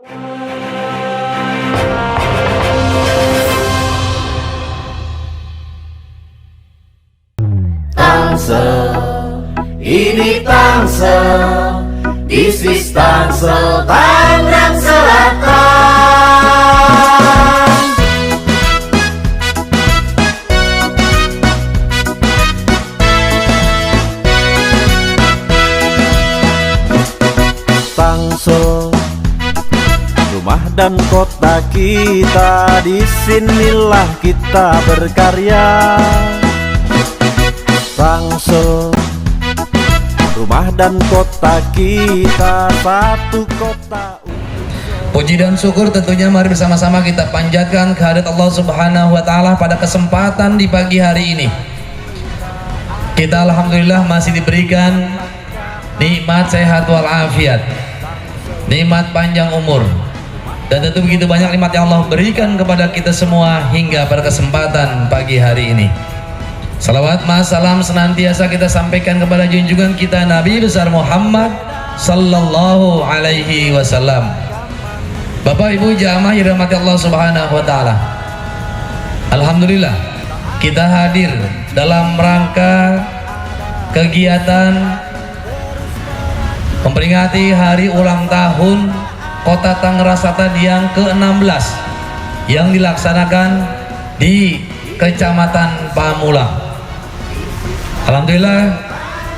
Tangsel, ini Tangsel, this is Tangsel, Tangerang Selatan. Tangsel, rumah dan kota kita, disinilah kita berkarya. Tangsel, rumah dan kota kita, satu kota. Puji dan syukur tentunya mari bersama-sama kita panjatkan kehadirat Allah Subhanahu wa Ta'ala pada kesempatan di pagi hari ini. Kita alhamdulillah masih diberikan nikmat sehat walafiat, nikmat panjang umur, dan tentu begitu banyak nikmat yang Allah berikan kepada kita semua hingga pada kesempatan pagi hari ini. Salawat salam senantiasa kita sampaikan kepada junjungan kita Nabi besar Muhammad sallallahu alaihi wasallam. Bapak Ibu jamaah yang dirahmati Allah Subhanahu wa Ta'ala, alhamdulillah kita hadir dalam rangka kegiatan memperingati hari ulang tahun Kota Tangerang Selatan yang ke-16 yang dilaksanakan di Kecamatan Pamulang. Alhamdulillah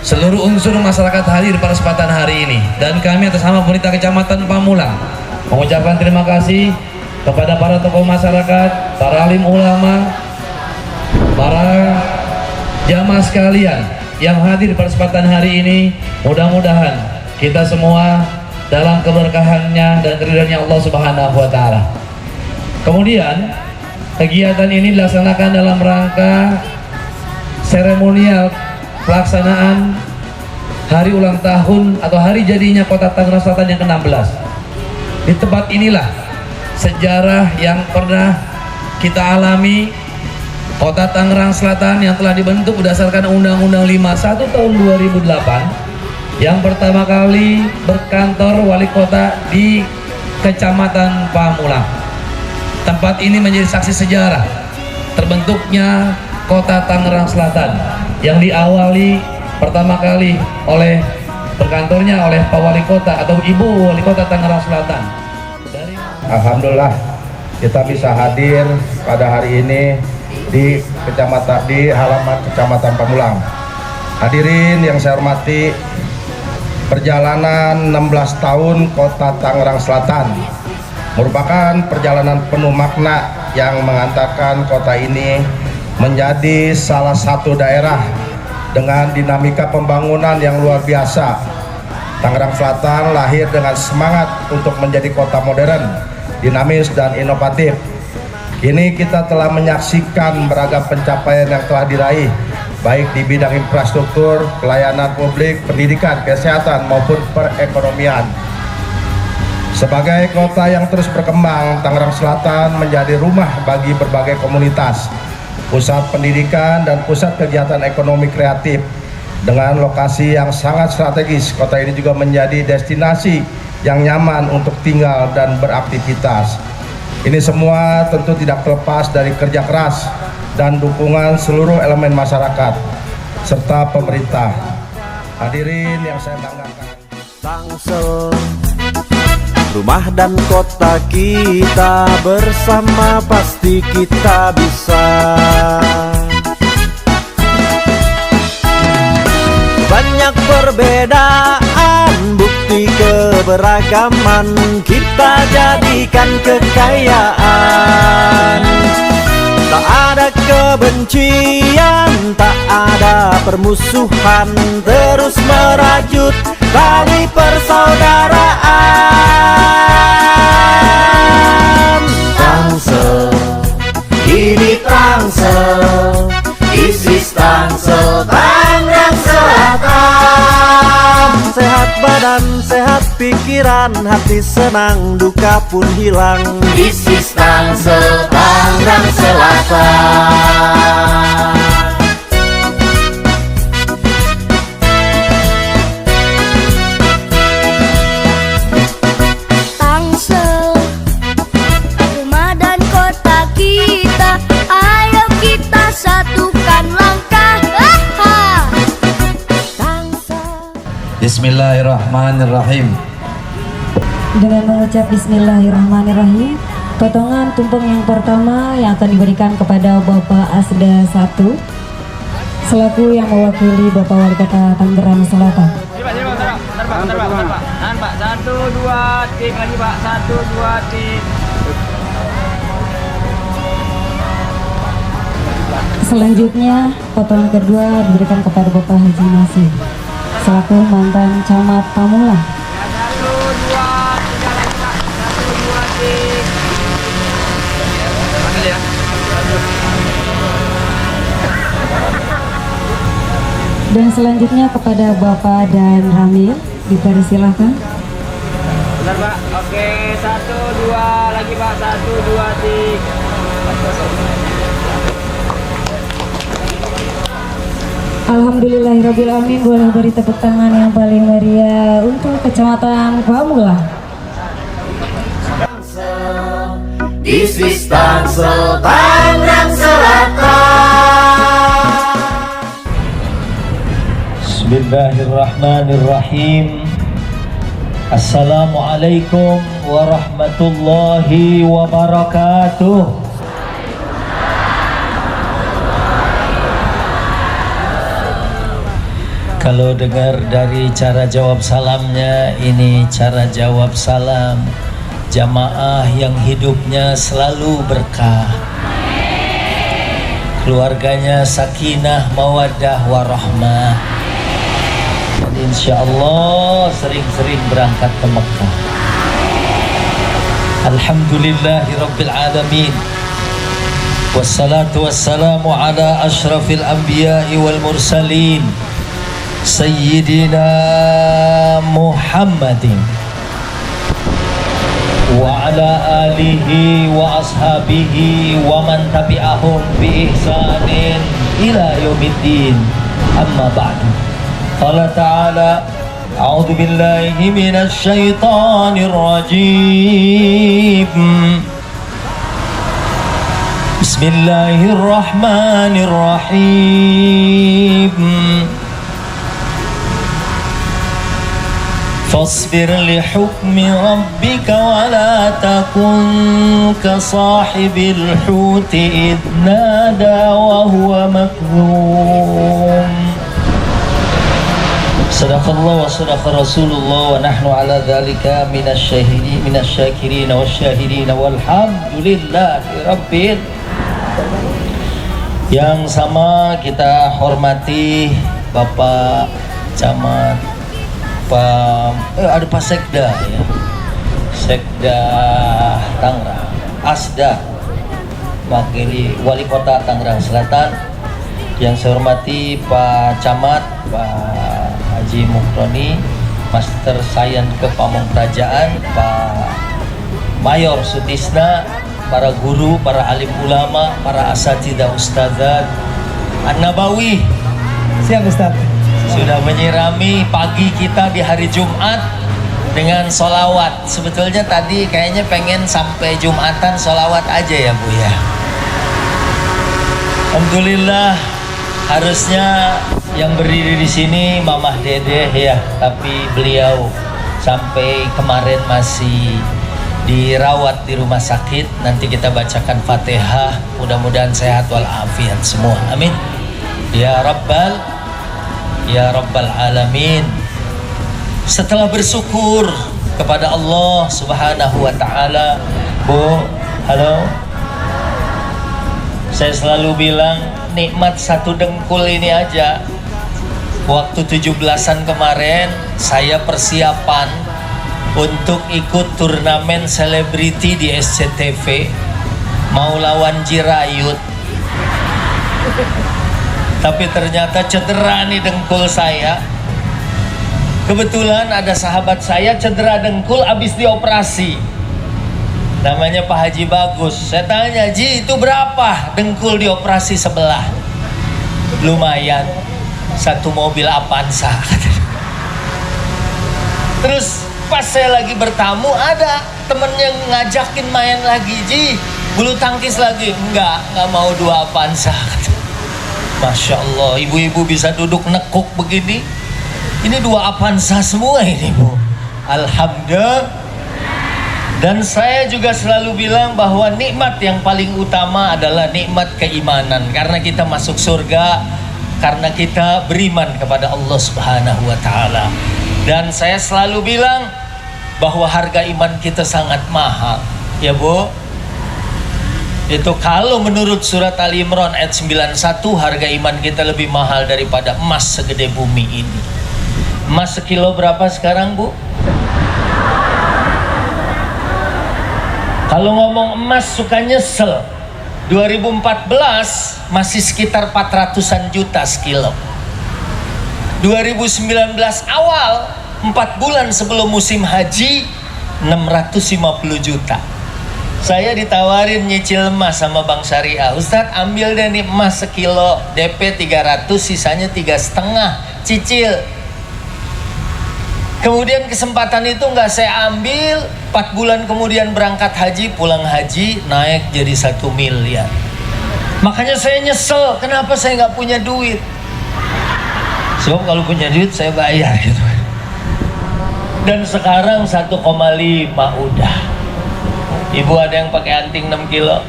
seluruh unsur masyarakat hadir pada kesempatan hari ini, dan kami atas nama pemerintah Kecamatan Pamulang mengucapkan terima kasih kepada para tokoh masyarakat, para alim ulama, para jamaah sekalian yang hadir pada kesempatan hari ini. Mudah-mudahan kita semua dalam keberkahannya dan keridhaannya Allah Subhanahu wa Ta'ala. Kemudian kegiatan ini dilaksanakan dalam rangka seremonial pelaksanaan hari ulang tahun atau hari jadinya Kota Tangerang Selatan yang ke-16. Di tempat inilah sejarah yang pernah kita alami. Kota Tangerang Selatan yang telah dibentuk berdasarkan Undang-Undang 51 tahun 2008 yang pertama kali berkantor wali kota di Kecamatan Pamulang. Tempat ini menjadi saksi sejarah terbentuknya Kota Tangerang Selatan yang diawali pertama kali oleh berkantornya oleh Pak Wali Kota atau Ibu Wali Kota Tangerang Selatan. Alhamdulillah kita bisa hadir pada hari ini di halaman Kecamatan Pamulang. Hadirin yang saya hormati, perjalanan 16 tahun Kota Tangerang Selatan merupakan perjalanan penuh makna yang mengantarkan kota ini menjadi salah satu daerah dengan dinamika pembangunan yang luar biasa. Tangerang Selatan lahir dengan semangat untuk menjadi kota modern, dinamis dan inovatif. Kini kita telah menyaksikan beragam pencapaian yang telah diraih, baik di bidang infrastruktur, pelayanan publik, pendidikan, kesehatan maupun perekonomian. Sebagai kota yang terus berkembang, Tangerang Selatan menjadi rumah bagi berbagai komunitas, pusat pendidikan dan pusat kegiatan ekonomi kreatif. Dengan lokasi yang sangat strategis, kota ini juga menjadi destinasi yang nyaman untuk tinggal dan beraktivitas. Ini semua tentu tidak terlepas dari kerja keras dan dukungan seluruh elemen masyarakat serta pemerintah. Hadirin yang saya banggakan, Tangsel, rumah dan kota kita, bersama pasti kita bisa. Banyak perbedaan, bukti keberagaman, kita jadikan kekayaan. Tak ada kebencian, tak ada permusuhan, terus merajut tali persaudaraan. Tangsel, ini Tangsel, this is Tangsel, Tangerang Selatan. Sehat badan, sehat pikiran, hati senang, duka pun hilang. This is Tangsel, Tangerang Selatan. Tangsel, Bismillahirrahmanirrahim. Dengan mengucap Bismillahirrahmanirrahim, potongan tumpeng yang pertama yang akan diberikan kepada Bapak Asda 1 selaku yang mewakili Bapak Wali Kota Tangerang Selatan. Bentar, Pak. Tahan, Pak. 1, 2, tik lagi, Pak. 1, 2, tik. Selanjutnya, potongan kedua diberikan kepada Bapak Haji Nasir selaku mantan camat Pamulang. 1, 2, 3 lagi, Pak. 1, 2, tik. Panggil ya. Dan selanjutnya kepada Bapak dan Ramil dipersilahkan. Bentar, Pak. Oke, 1, 2 lagi, Pak. 1, 2, tik. Alhamdulillahirrabbilalamin. Boleh beri tepuk tangan yang paling meriah untuk Kecamatan Pamulang. Di Swiss Tangsel Tangerang Selatan. Bismillahirrahmanirrahim. Assalamualaikum warahmatullahi wabarakatuh. Kalau dengar dari cara jawab salamnya, ini cara jawab salam jamaah yang hidupnya selalu berkah, keluarganya sakinah, mawaddah, warahmah. Dan insya Allah sering-sering berangkat ke Mekah. Alhamdulillahirabbil alamin. Wassalatu wassalamu ala asyrafil anbiya'i wal mursalin Sayyidina Muhammadin wa ala alihi wa ashabihi wa man tabi'ahum bi ihsanin ila yaumiddin. Amma ba'du. Qala ta'ala a'udzu billahi minasy syaithanir rajim. Bismillahirrahmanirrahim. فاصبر لحكم ربك ولا تكن كصاحب الحوت إذ نادى وهو مكذوم. صدق الله وصدق رسول الله ونحن على ذلك من الشاكرين والشاهدين والحمد لله رب. Yang sama kita hormati Bapak Camat, ada Pak Sekda ya, Sekda Tangerang, Asda, wakili Wali Kota Tangerang Selatan. Yang saya hormati Pak Camat, Pak Haji Mukroni, Master Sains Kepamongkerajaan, Pak Mayor Sutisna, para guru, para alim ulama, para asatidzah ustadzat An-Nabawi. Siap, Ustaz. Sudah menyirami pagi kita di hari Jumat dengan sholawat. Sebetulnya tadi kayaknya pengen sampai Jumatan sholawat aja ya Bu ya. Alhamdulillah, harusnya yang berdiri di sini Mamah Dedeh ya, tapi beliau sampai kemarin masih dirawat di rumah sakit. Nanti kita bacakan Fatihah, mudah-mudahan sehat walafiat semua. Amin. Ya Rabbal Alamin. Setelah bersyukur kepada Allah Subhanahu wa Ta'ala, Bu, halo. Saya selalu bilang nikmat satu dengkul ini aja. Waktu 17-an kemarin saya persiapan untuk ikut turnamen selebriti di SCTV, mau lawan Jirayut. Tapi ternyata cedera nih dengkul saya. Kebetulan ada sahabat saya cedera dengkul abis dioperasi, namanya Pak Haji Bagus. Saya tanya, Ji, itu berapa dengkul dioperasi sebelah? Lumayan, satu mobil Avanza. Terus pas saya lagi bertamu, ada temen yang ngajakin main lagi, Ji, bulu tangkis lagi. Enggak mau, 2 Avanza. Masya Allah, ibu-ibu bisa duduk nekuk begini. Ini 2 Avanza semua ini, Bu. Alhamdulillah. Dan saya juga selalu bilang bahwa nikmat yang paling utama adalah nikmat keimanan. Karena kita masuk surga karena kita beriman kepada Allah Subhanahu wa taala. Dan saya selalu bilang bahwa harga iman kita sangat mahal. Ya, Bu. Itu kalau menurut surat Ali Imran ayat 91, harga iman kita lebih mahal daripada emas segede bumi ini. Emas sekilo berapa sekarang, Bu? Kalau ngomong emas suka nyesel. 2014 masih sekitar 400-an juta sekilo. 2019 awal 4 bulan sebelum musim haji 650 juta. Saya ditawarin nyicil emas sama Bank Syariah. Ustadz, ambil deh nih emas sekilo, DP 300, sisanya 3,5 cicil. Kemudian kesempatan itu nggak saya ambil. 4 bulan kemudian berangkat haji, pulang haji naik jadi 1 miliar. Makanya saya nyesel, kenapa saya nggak punya duit. Sebab kalau punya duit saya bayar gitu. Dan sekarang 1,5 udah. Ibu ada yang pakai anting 6 kilo?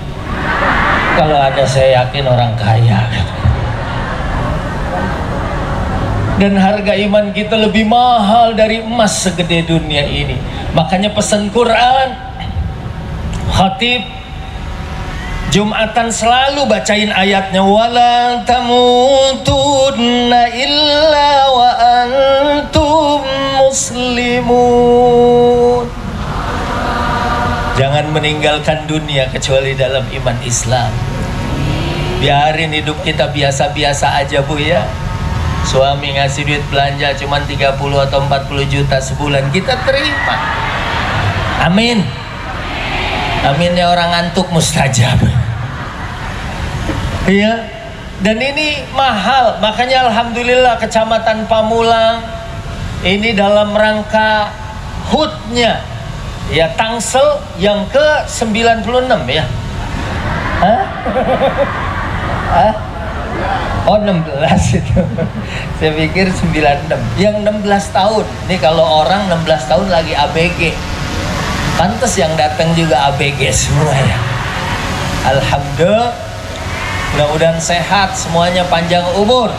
Kalau ada saya yakin orang kaya gitu. Dan harga iman kita lebih mahal dari emas segede dunia ini. Makanya pesan Quran, khatib Jumatan selalu bacain ayatnya, wala tamutunna illa wa antum muslimun. Jangan meninggalkan dunia kecuali dalam iman Islam. Biarin hidup kita biasa-biasa aja, Bu, ya. Suami ngasih duit belanja cuman 30 atau 40 juta sebulan, kita terima. Amin. Aminnya orang ngantuk mustajab. Iya. Dan ini mahal. Makanya alhamdulillah Kecamatan Pamulang ini dalam rangka HUT-nya ya Tangsel yang ke-96 ya. Hah? Hah? Oh 16 itu. Saya pikir 96. Yang 16 tahun. Ini kalau orang 16 tahun lagi ABG. Pantes yang datang juga ABG semua ya. Alhamdulillah. Mudah-mudahan sehat, semuanya panjang umur.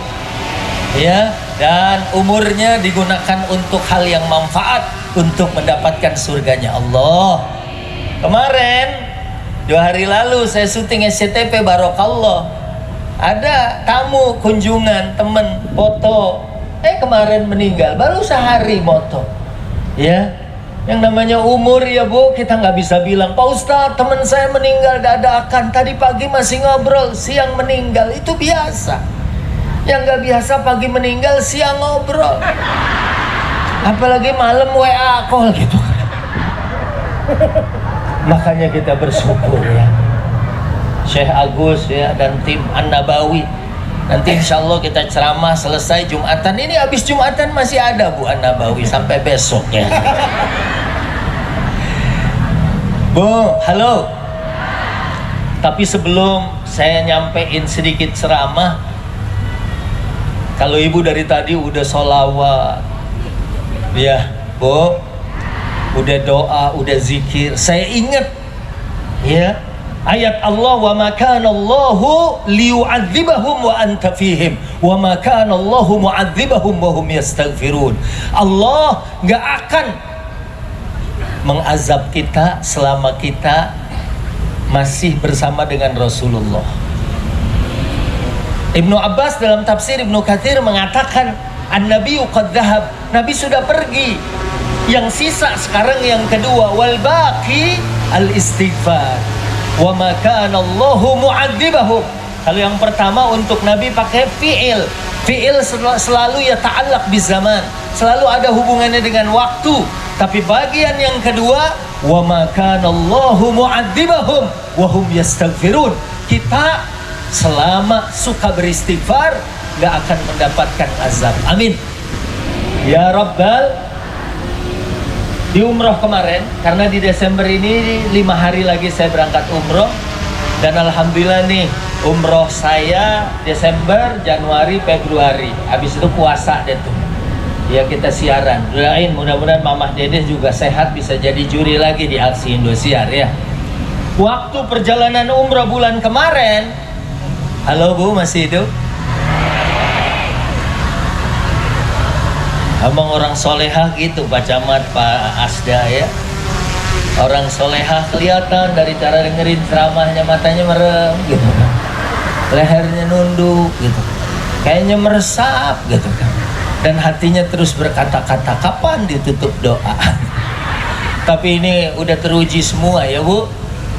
Ya, dan umurnya digunakan untuk hal yang manfaat, untuk mendapatkan surganya Allah. Kemarin 2 hari lalu saya syuting SCTV Barokallah. Ada tamu kunjungan temen foto, kemarin meninggal baru sehari moto. Ya, yang namanya umur ya Bu, kita nggak bisa bilang Pak Ustadz temen saya meninggal dadakan, tadi pagi masih ngobrol, siang meninggal. Itu biasa. Yang nggak biasa pagi meninggal, siang ngobrol, apalagi malam WA call gitu. Makanya kita bersyukur ya, Syekh Agus ya dan tim An-Nabawi. Nanti insya Allah kita ceramah selesai Jumatan. Ini habis Jumatan masih ada Bu An-Nabawi sampai besok ya. Bu, halo. Tapi sebelum saya nyampein sedikit ceramah, kalau Ibu dari tadi udah sholawat ya Bu, udah doa, udah zikir, saya ingat ya ayat Allah, wa ma kana Allahu liyu'adzibahum wa anta fihim wa ma kana Allahu mu'adzibahum wa hum yastaghfirun. Allah enggak akan mengazab kita selama kita masih bersama dengan Rasulullah. Ibnu Abbas dalam tafsir Ibnu Katsir mengatakan an-nabiyyu qad dhahab, Nabi sudah pergi. Yang sisa sekarang yang kedua, wal baqi al-istighfar. Wa ma kana Allahu mu'adzibahum. Kalau yang pertama untuk Nabi pakai fi'il. Fi'il selalu ya ta'allaq bizaman, selalu ada hubungannya dengan waktu. Tapi bagian yang kedua, wa ma kana Allahu mu'adzibahum wa hum yastaghfirun. Kita selama suka beristighfar enggak akan mendapatkan azab. Amin. Ya Rabbal. Di umroh kemarin, karena di Desember ini 5 hari lagi saya berangkat umroh. Dan alhamdulillah nih, umroh saya Desember, Januari, Februari. Habis itu puasa deh tuh. Ya kita siaran. Doain mudah-mudahan Mamah Dedeh juga sehat, bisa jadi juri lagi di aksi Indosiar ya. Waktu perjalanan umrah bulan kemarin, halo Bu, masih hidup? Abang orang solehah gitu Pak Camat, Pak Asda ya. Orang solehah kelihatan dari cara dengerin ceramahnya, matanya merem gitu, lehernya nunduk gitu, kayaknya meresap gitu kan, dan hatinya terus berkata-kata kapan ditutup doa. Tapi ini udah teruji semua ya Bu,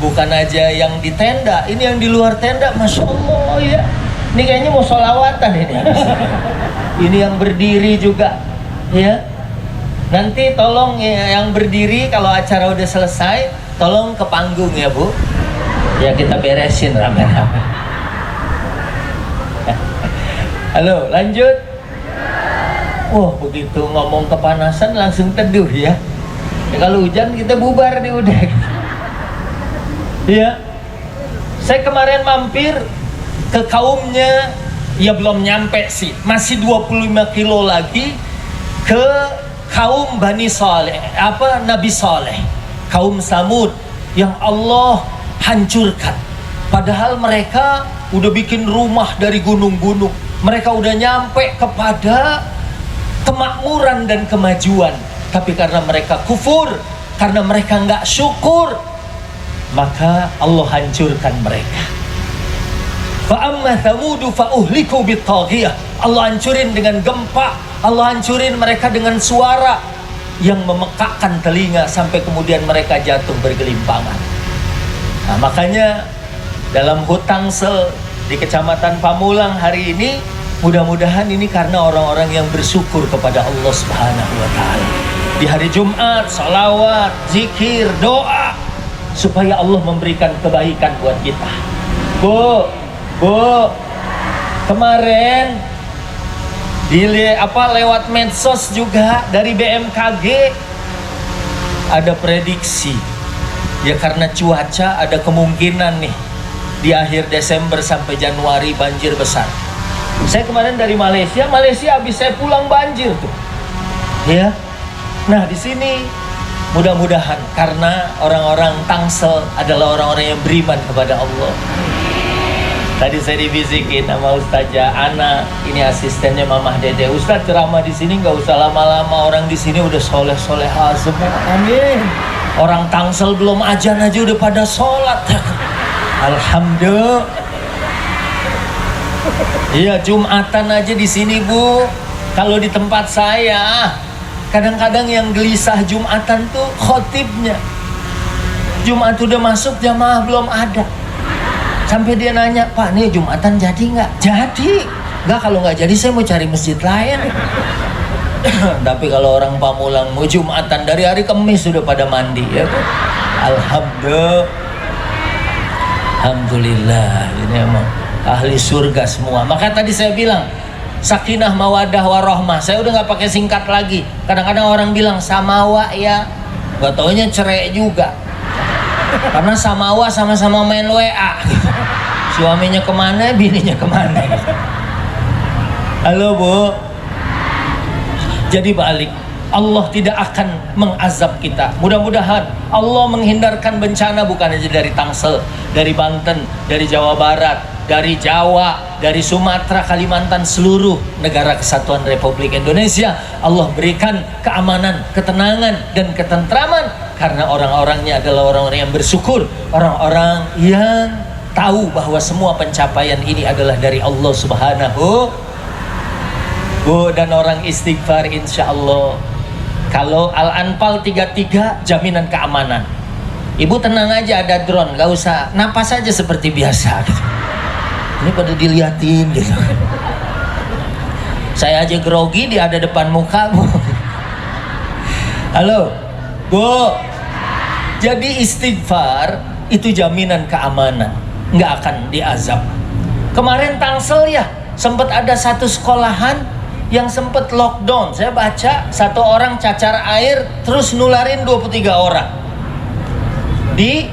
bukan aja yang di tenda, ini yang di luar tenda, Masya Allah ya, ini kayaknya mau sholawatan ini. Ini yang berdiri juga ya. Nanti tolong yang berdiri kalau acara udah selesai, tolong ke panggung ya Bu. Ya kita beresin rame-rame. Halo, lanjut. Wah, begitu ngomong kepanasan langsung teduh ya. Kalau hujan kita bubar nih udah. Ya. Saya kemarin mampir ke kaumnya, ya belum nyampe sih, masih 25 kilo lagi ke kaum Bani Saleh, Nabi Saleh, kaum Samud yang Allah hancurkan. Padahal mereka udah bikin rumah dari gunung-gunung, mereka udah nyampe kepada kemakmuran dan kemajuan. Tapi karena mereka kufur, karena mereka nggak syukur, maka Allah hancurkan mereka. Fa'amma thamudu fa'uhliku bitaghiyah. Allah hancurin dengan gempa, Allah hancurin mereka dengan suara yang memekakkan telinga sampai kemudian mereka jatuh bergelimpangan. Nah, makanya dalam Hutangsel di Kecamatan Pamulang hari ini, mudah-mudahan ini karena orang-orang yang bersyukur kepada Allah Subhanahu wa Ta'ala. Di hari Jumat, salawat, zikir, doa supaya Allah memberikan kebaikan buat kita. Bu, kemarin lewat medsos juga dari BMKG ada prediksi ya, karena cuaca ada kemungkinan nih di akhir Desember sampai Januari banjir besar. Saya kemarin dari Malaysia habis saya pulang banjir tuh ya. Nah di sini mudah-mudahan karena orang-orang Tangsel adalah orang-orang yang beriman kepada Allah. Tadi saya dibisikin sama Ustazah Ana, ini asistennya Mamah Dede. Ustaz ceramah di sini nggak usah lama-lama, orang di sini udah soleh-solehah semua. Amin. Orang Tangsel belum azan aja udah pada sholat. Alhamdulillah. Iya, Jumatan aja di sini Bu. Kalau di tempat saya, kadang-kadang yang gelisah Jumatan tuh khotibnya. Jumat udah masuk, jamaah belum ada. Sampai dia nanya, Pak nih Jumatan jadi nggak? Jadi. Nggak, kalau nggak jadi saya mau cari masjid lain. Tapi kalau orang Pamulang mau Jumatan dari hari Kamis sudah pada mandi ya. Alhamdulillah. Alhamdulillah, ini emang ahli surga semua. Maka tadi saya bilang sakinah mawadah warohmah, saya udah nggak pakai singkat lagi. Kadang-kadang orang bilang samawa ya, nggak taunya cerai juga. Karena samawa sama-sama main WA. Suaminya kemana, bininya kemana. Halo Bu. Jadi balik, Allah tidak akan mengazab kita. Mudah-mudahan Allah menghindarkan bencana bukan aja dari Tangsel, dari Banten, dari Jawa Barat, dari Jawa, dari Sumatera, Kalimantan, seluruh negara kesatuan Republik Indonesia. Allah berikan keamanan, ketenangan, dan ketentraman karena orang-orangnya adalah orang-orang yang bersyukur, orang-orang yang tahu bahwa semua pencapaian ini adalah dari Allah Subhanahu. Bu, dan orang istighfar insya Allah. Kalau Al-Anfal 33 jaminan keamanan. Ibu tenang aja, ada drone, gak usah napas aja seperti biasa gitu. Ini pada diliatin gitu. Saya aja grogi, dia ada depan muka Bu. Halo Bu. Jadi istighfar itu jaminan keamanan, nggak akan diazab. Kemarin Tangsel ya, sempat ada satu sekolahan yang sempat lockdown. Saya baca satu orang cacar air terus nularin 23 orang di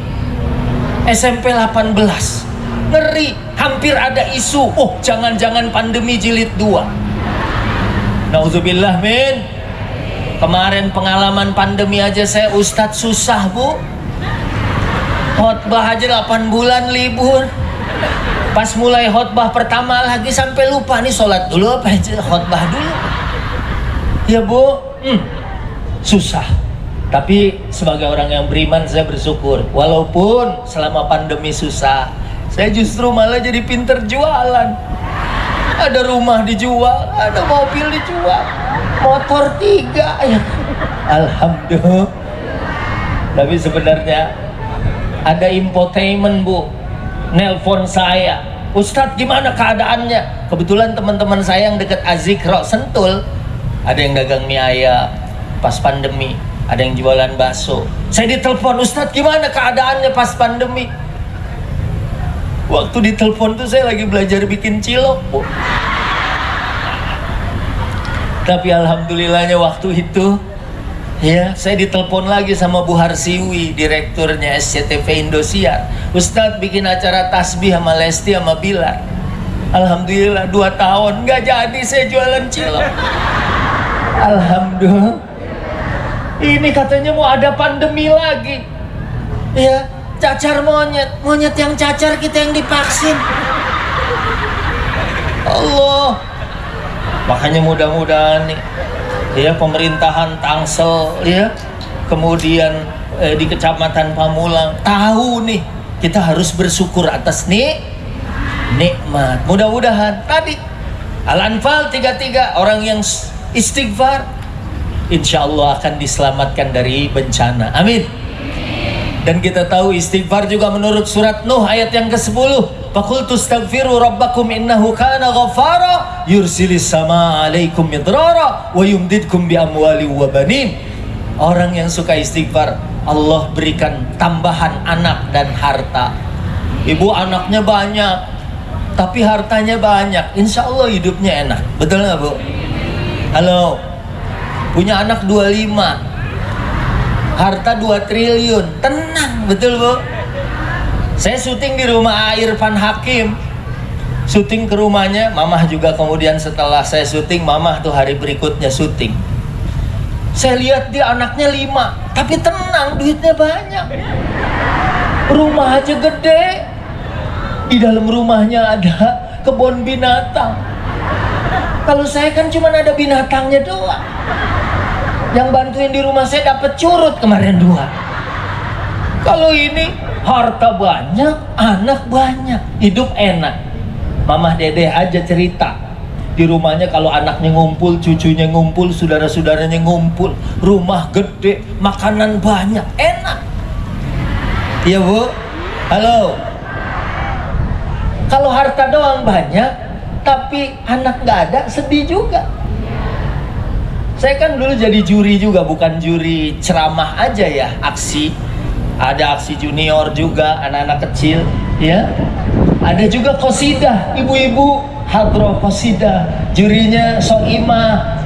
SMP 18. Ngeri, hampir ada isu, oh jangan-jangan pandemi jilid 2. Nauzubillah min. Kemarin pengalaman pandemi aja saya Ustadz susah bu. Khotbah aja 8 bulan libur. Pas mulai khotbah pertama lagi sampai lupa nih sholat dulu apa aja khotbah dulu. Ya bu, susah. Tapi sebagai orang yang beriman saya bersyukur. Walaupun selama pandemi susah, saya justru malah jadi pinter jualan. Ada rumah dijual, ada mobil dijual, motor 3 ya. Alhamdulillah. Tapi sebenarnya ada infotainment bu, nelpon saya, Ustadz gimana keadaannya? Kebetulan teman-teman saya yang dekat Azikro Sentul, ada yang dagang mie ayam pas pandemi, ada yang jualan bakso. Saya ditelepon, Ustadz gimana keadaannya pas pandemi? Waktu ditelepon tuh saya lagi belajar bikin cilok bu. Tapi alhamdulillahnya waktu itu ya saya ditelepon lagi sama Bu Harsiwi, direkturnya SCTV Indosiar. Ustadz bikin acara tasbih sama Lesti sama Bilar. Alhamdulillah 2 tahun nggak jadi saya jualan cilok. Alhamdulillah. Ini katanya mau ada pandemi lagi. Ya, cacar monyet. Monyet yang cacar kita yang divaksin. Allah. Makanya mudah-mudahan nih ya pemerintahan Tangsel ya, kemudian di Kecamatan Pamulang tahu nih kita harus bersyukur atas nikmat. Mudah-mudahan tadi Al-Anfal 33 orang yang istighfar insya Allah akan diselamatkan dari bencana. Amin. Dan kita tahu istighfar juga menurut surat Nuh ayat yang ke-10. Faqultu astaghfiru rabbakum innahu kana ghaffara yursilis samaa 'alaikum midrara wa yumdidkum bi amwali wa banin. Orang yang suka istighfar, Allah berikan tambahan anak dan harta. Ibu anaknya banyak, tapi hartanya banyak. Insya Allah hidupnya enak. Betul nggak bu? Halo, punya anak 25, harta 2 triliun, tenang, betul bu? Saya syuting di rumah Irfan Hakim, syuting ke rumahnya, mamah juga kemudian setelah saya syuting, mamah tuh hari berikutnya syuting. Saya lihat dia anaknya 5, tapi tenang, duitnya banyak. Rumah aja gede, di dalam rumahnya ada kebun binatang. Kalau saya kan cuma ada binatangnya doang. Yang bantuin di rumah saya dapat curut kemarin 2. Kalau ini harta banyak, anak banyak, hidup enak. Mamah Dede aja cerita di rumahnya kalau anaknya ngumpul, cucunya ngumpul, saudara-saudaranya ngumpul, rumah gede, makanan banyak, enak. Iya bu? Halo. Kalau harta doang banyak, tapi anak nggak ada, sedih juga. Saya kan dulu jadi juri juga, bukan juri ceramah aja ya, aksi. Ada aksi junior juga, anak-anak kecil, ya. Ada juga qasidah, ibu-ibu hadroh qasidah, jurinya Soimah,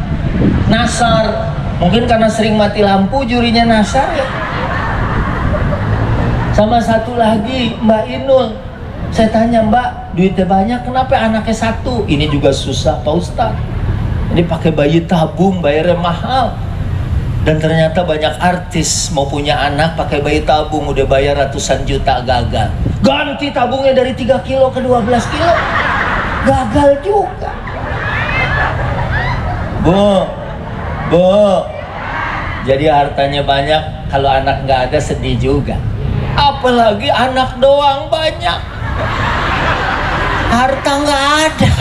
Nasar. Mungkin karena sering mati lampu, jurinya Nasar ya. Sama satu lagi, Mbak Inul. Saya tanya, Mbak, duitnya banyak, kenapa anaknya 1? Ini juga susah, Pak Ustadz. Ini pakai bayi tabung, bayarnya mahal. Dan ternyata banyak artis mau punya anak pakai bayi tabung, udah bayar ratusan juta, gagal. Ganti tabungnya dari 3 kilo ke 12 kilo, gagal juga. Bu, jadi hartanya banyak, kalau anak nggak ada sedih juga. Apalagi anak doang banyak, harta nggak ada.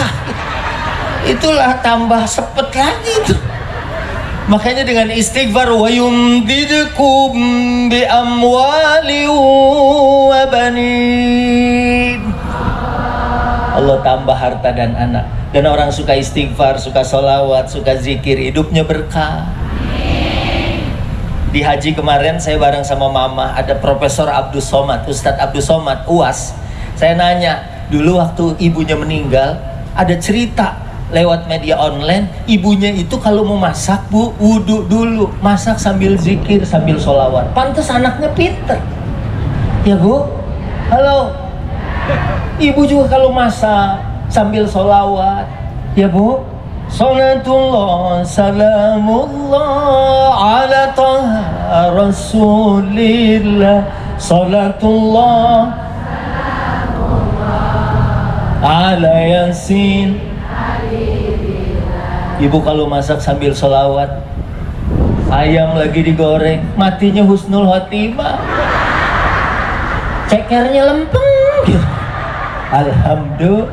Itulah tambah sepet lagi itu. Makanya dengan istighfar wa yumdidkum bi amwali wa banin, Allah tambah harta dan anak. Dan orang suka istighfar, suka sholawat, suka zikir, hidupnya berkah. Di haji kemarin saya bareng sama mama, ada Profesor Abdus Somad, Ustadz Abdus Somad, UAS. Saya nanya, dulu waktu ibunya meninggal, ada cerita lewat media online, ibunya itu kalau mau masak bu, wudhu dulu, masak sambil zikir, sambil sholawat. Pantes anaknya pinter. Ya bu? Halo? Ibu juga kalau masak sambil sholawat. Ya bu? Salatullah salamullah ala taha rasulillah. Salatullah ala yasin. Ibu kalau masak sambil sholawat, ayam lagi digoreng, matinya husnul khotimah, cekernya lempeng gitu. Alhamdulillah.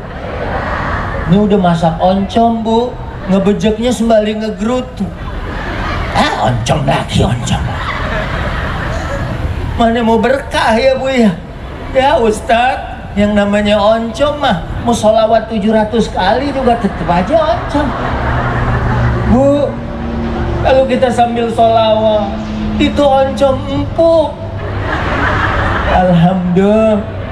Ini udah masak oncom, Bu, ngebejeknya sembari ngegerutu. Oncom lagi, oncom. Mana mau berkah ya, Bu ya? Ya Ustadz, yang namanya oncom mah mau sholawat 700 kali juga tetep aja oncom. Bu, kalau kita sambil sholawat itu oncom empuk. Alhamdulillah.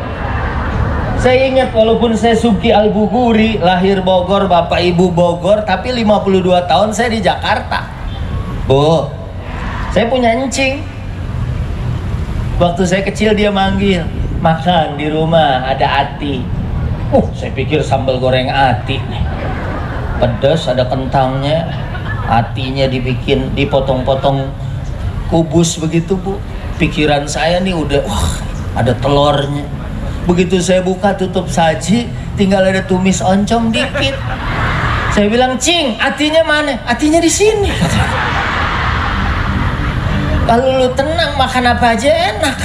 Saya ingat walaupun saya Subki Al-Buguri, lahir Bogor, bapak ibu Bogor, tapi 52 tahun saya di Jakarta. Bu, saya punya encing. Waktu saya kecil dia manggil, makan di rumah ada ati. Saya pikir sambal goreng ati nih. Pedas, ada kentangnya, atinya dibikin, dipotong-potong kubus begitu, Bu. Pikiran saya nih udah, ada telurnya. Begitu saya buka tutup saji, tinggal ada tumis oncom dikit. Saya bilang, Cing, atinya mana? Atinya di sini. Kalau lu tenang, makan apa aja enak.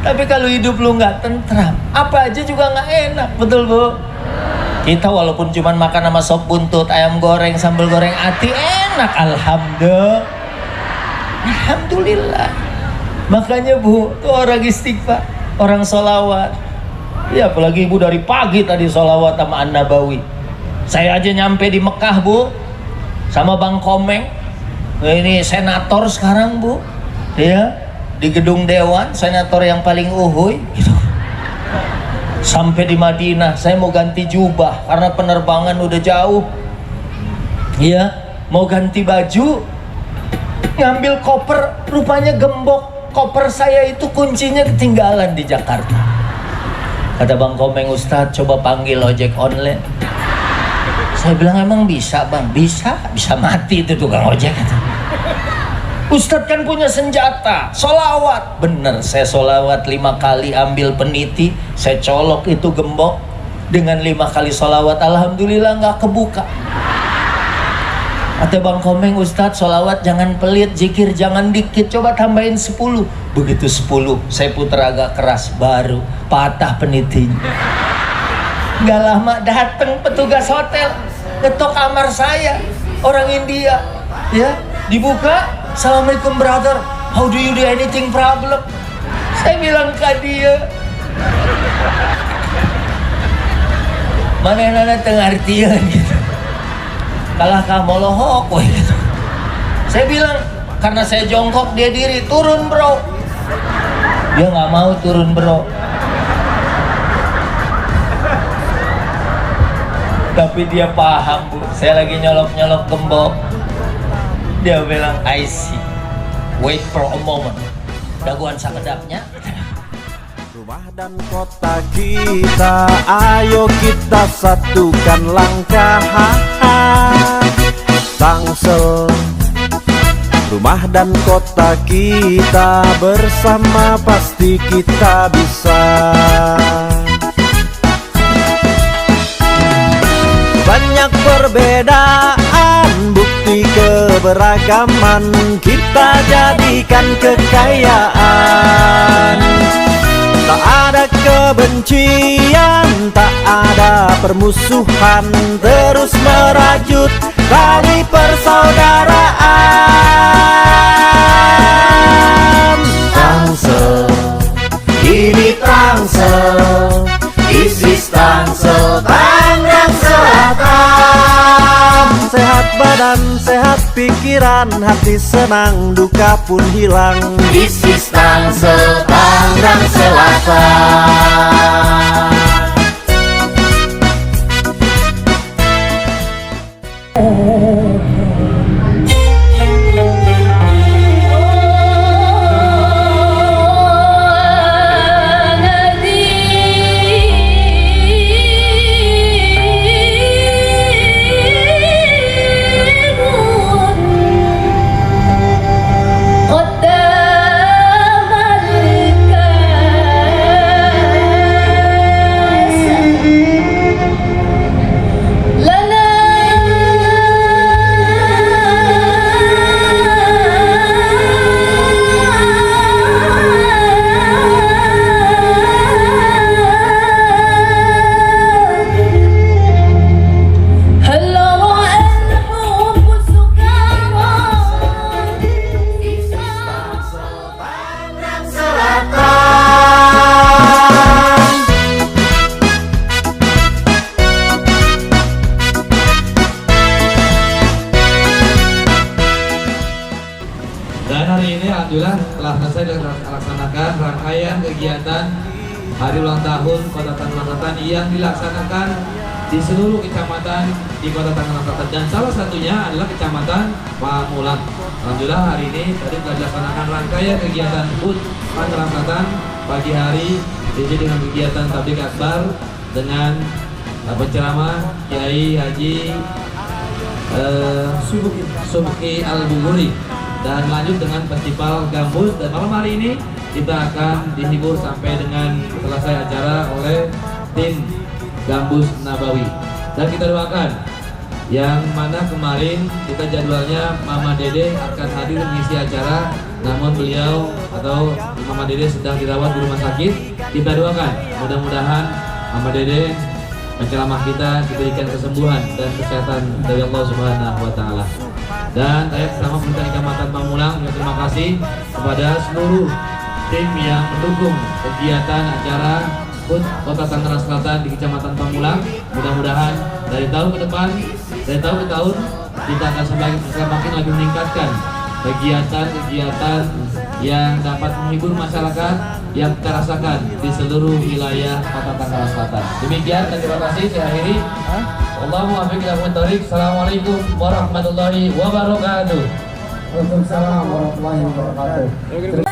Tapi kalau hidup lu nggak tentram, apa aja juga nggak enak, betul Bu? Kita walaupun cuma makan sama sop buntut, ayam goreng, sambal goreng ati, enak. Alhamdulillah. Alhamdulillah. Makanya Bu, tuh orang istighfar, orang sholawat. Ya apalagi Ibu dari pagi tadi sholawat sama An-Nabawi. Saya aja nyampe di Mekah, Bu, sama Bang Komeng. Ini senator sekarang, Bu, ya, di gedung Dewan, senator yang paling uhuy gitu. Sampai di Madinah, saya mau ganti jubah karena penerbangan udah jauh. Iya, mau ganti baju, ngambil koper, rupanya gembok. Koper saya itu kuncinya ketinggalan di Jakarta. Kata Bang Komeng, Ustadz coba panggil ojek online. Saya bilang, emang bisa Bang? Bisa mati itu tukang ojek. Ustadz kan punya senjata, sholawat. Bener, saya sholawat 5 kali, ambil peniti, saya colok itu gembok. Dengan 5 kali sholawat, alhamdulillah nggak kebuka. Kata Bang Komeng, Ustadz sholawat jangan pelit, zikir jangan dikit, coba tambahin 10. Begitu 10, saya putar agak keras, baru patah penitinya. Gak lama datang petugas hotel, ketok kamar saya, orang India, ya, dibuka, Assalamualaikum brother, how do you do anything problem? Saya bilang ke dia, mana nana tengartian gitu. Kalah kamu lohok, gitu. Saya bilang, karena saya jongkok dia diri, turun bro. Dia nggak mau turun bro. Tapi dia paham, Bu. Saya lagi nyolok-nyolok gembok. Dia bilang, I see. Wait for a moment. Daguan sakedapnya. Rumah dan kota kita, ayo kita satukan langkah. Tangsel, rumah dan kota kita, bersama pasti kita bisa. Banyak perbedaan, bukti keberagaman, kita jadikan kekayaan. Tak ada kebencian, tak ada permusuhan, terus merajut tali persaudaraan. Tangsel, ini Tangsel, ISIS Tangsel, Tangerang Selatan. Sehat badan, sehat pikiran, hati senang, duka pun hilang. ISIS Tangsel, Tangerang Selatan. hari ulang tahun Kota Tangerang Selatan yang dilaksanakan di seluruh kecamatan di Kota Tangerang Selatan, dan salah satunya adalah Kecamatan Pamulang. Alhamdulillah hari ini tadi telah dilaksanakan rangkaian kegiatan HUT Tangerang Selatan pagi hari, jadi dengan kegiatan tabligh akbar dengan penceramah Kiai Haji Subki Al-Buguri, dan lanjut dengan festival gambus, dan malam hari ini kita akan dihibur sampai dengan selesai acara oleh tim Gambus Nabawi. Dan kita doakan yang mana kemarin kita jadwalnya Mama Dede akan hadir mengisi acara, namun beliau atau Mama Dede sedang dirawat di rumah sakit. Kita doakan mudah-mudahan Mama Dede penceramah kita diberikan kesembuhan dan kesehatan dari Allah Subhanahu wa taala. Dan saya bersama pemerintah Kecamatan Pamulang terima kasih kepada seluruh tim yang mendukung kegiatan acara HUT Kota Tangerang Selatan di Kecamatan Pamulang. Mudah-mudahan dari tahun ke depan, dari tahun ke tahun, kita akan semakin lagi meningkatkan kegiatan-kegiatan yang dapat menghibur masyarakat yang kita rasakan di seluruh wilayah Kota Tangerang Selatan. Demikian dan terima kasih, saya akhiri. Allahumma afiq ila thoriq. Assalamualaikum warahmatullahi wabarakatuh. Waalaikumsalam warahmatullahi wabarakatuh.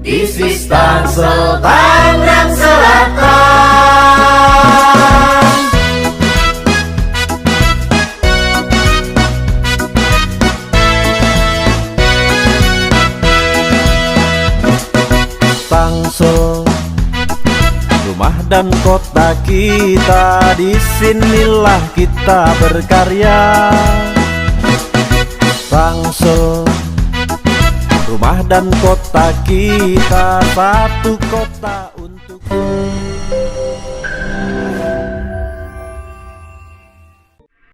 Isis Tangsel Tangerang Selatan. Tangsel, rumah dan kota kita, disinilah kita berkarya. Tangsel, rumah dan kota kita, satu kota untuk